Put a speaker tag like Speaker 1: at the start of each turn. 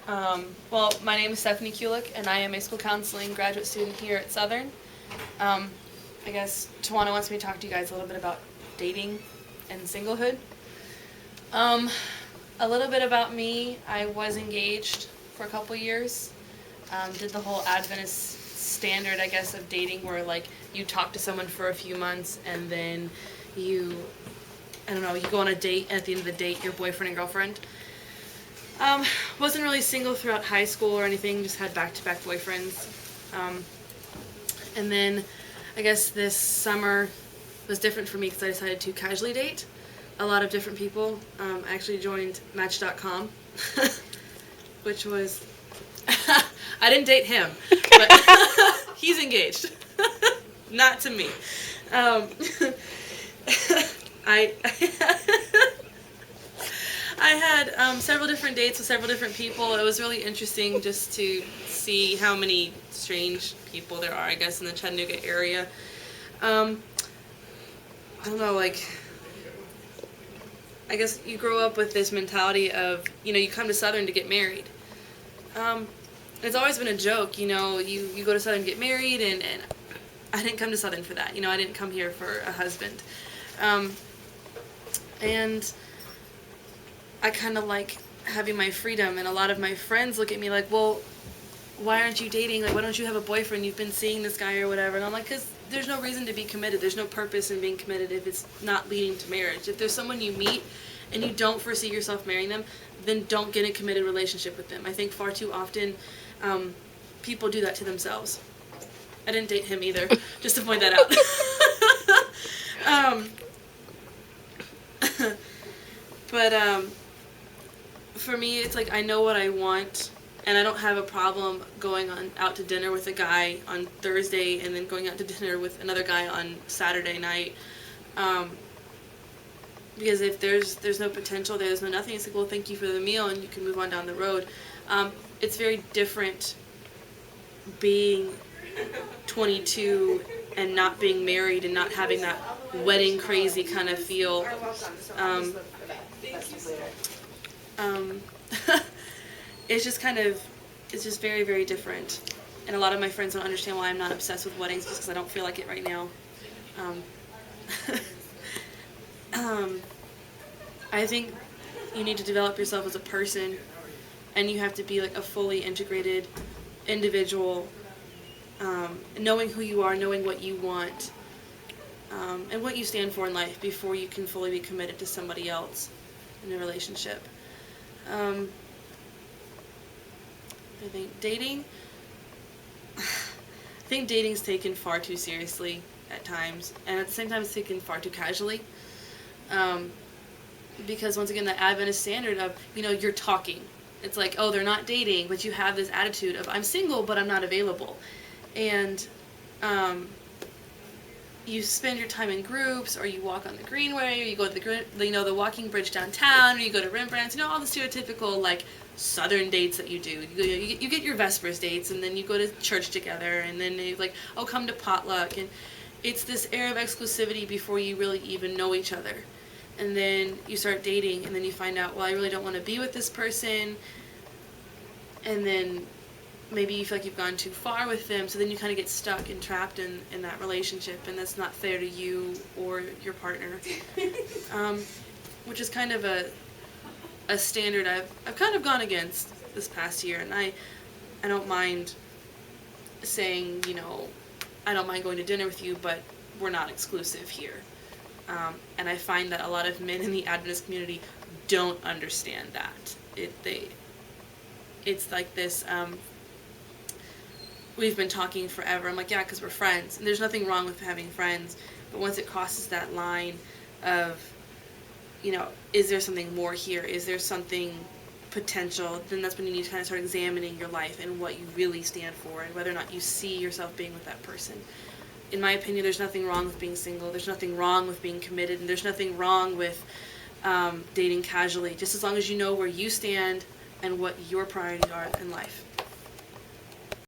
Speaker 1: Well, my name is Stephanie Kulik, and I am a school counseling graduate student here at Southern. I guess Tawana wants me to talk to you guys a little bit about dating and singlehood. A little bit about me. I was engaged for a couple years. Did the whole Adventist standard, I guess, of dating where, like, you talk to someone for a few months and then you go on a date, and at the end of the date, you're boyfriend and girlfriend. Wasn't really single throughout high school or anything, just had back-to-back boyfriends. And then I guess this summer was different for me because I decided to casually date a lot of different people. I actually joined Match.com, which was, I didn't date him, but he's engaged. Not to me. I had several different dates with several different people. It was really interesting just to see how many strange people there are, I guess, in the Chattanooga area. I don't know, like, I guess you grow up with this mentality of, you come to Southern to get married. It's always been a joke, you go to Southern to get married, and I didn't come to Southern for that. I didn't come here for a husband. And I kind of like having my freedom, and a lot of my friends look at me like, well, why aren't you dating? Like, why don't you have a boyfriend? You've been seeing this guy or whatever. And I'm like, because there's no reason to be committed. There's no purpose in being committed if it's not leading to marriage. If there's someone you meet and you don't foresee yourself marrying them, then don't get in a committed relationship with them. I think far too often people do that to themselves. I didn't date him either, just to point that out. But for me, it's like I know what I want, and I don't have a problem going out to dinner with a guy on Thursday and then going out to dinner with another guy on Saturday night. Because if there's no potential, there's no nothing, it's like, well, thank you for the meal, and you can move on down the road. It's very different being 22 and not being married and not having that wedding crazy kind of feel. It's just very, very different. And a lot of my friends don't understand why I'm not obsessed with weddings, just because I don't feel like it right now. I think you need to develop yourself as a person, and you have to be like a fully integrated individual, knowing who you are, knowing what you want, and what you stand for in life before you can fully be committed to somebody else in a relationship. I think dating's taken far too seriously at times, and at the same time it's taken far too casually. Because once again, the Adventist standard of, you're talking. It's like, oh, they're not dating, but you have this attitude of, I'm single, but I'm not available. And you spend your time in groups, or you walk on the Greenway, or you go to the walking bridge downtown, or you go to Rembrandt's, all the stereotypical, like, Southern dates that you do. You get your Vespers dates, and then you go to church together, and then you like, oh, come to potluck, and it's this air of exclusivity before you really even know each other. And then you start dating, and then you find out, well, I really don't want to be with this person, and then maybe you feel like you've gone too far with them, so then you kind of get stuck and trapped in that relationship, and that's not fair to you or your partner. Which is kind of a standard I've kind of gone against this past year, and I don't mind saying, I don't mind going to dinner with you, but we're not exclusive here. And I find that a lot of men in the Adventist community don't understand that. It's like this, we've been talking forever. I'm like, yeah, because we're friends. And there's nothing wrong with having friends. But once it crosses that line of, is there something more here? Is there something potential? Then that's when you need to kind of start examining your life and what you really stand for, and whether or not you see yourself being with that person. In my opinion, there's nothing wrong with being single. There's nothing wrong with being committed. And there's nothing wrong with dating casually, just as long as you know where you stand and what your priorities are in life.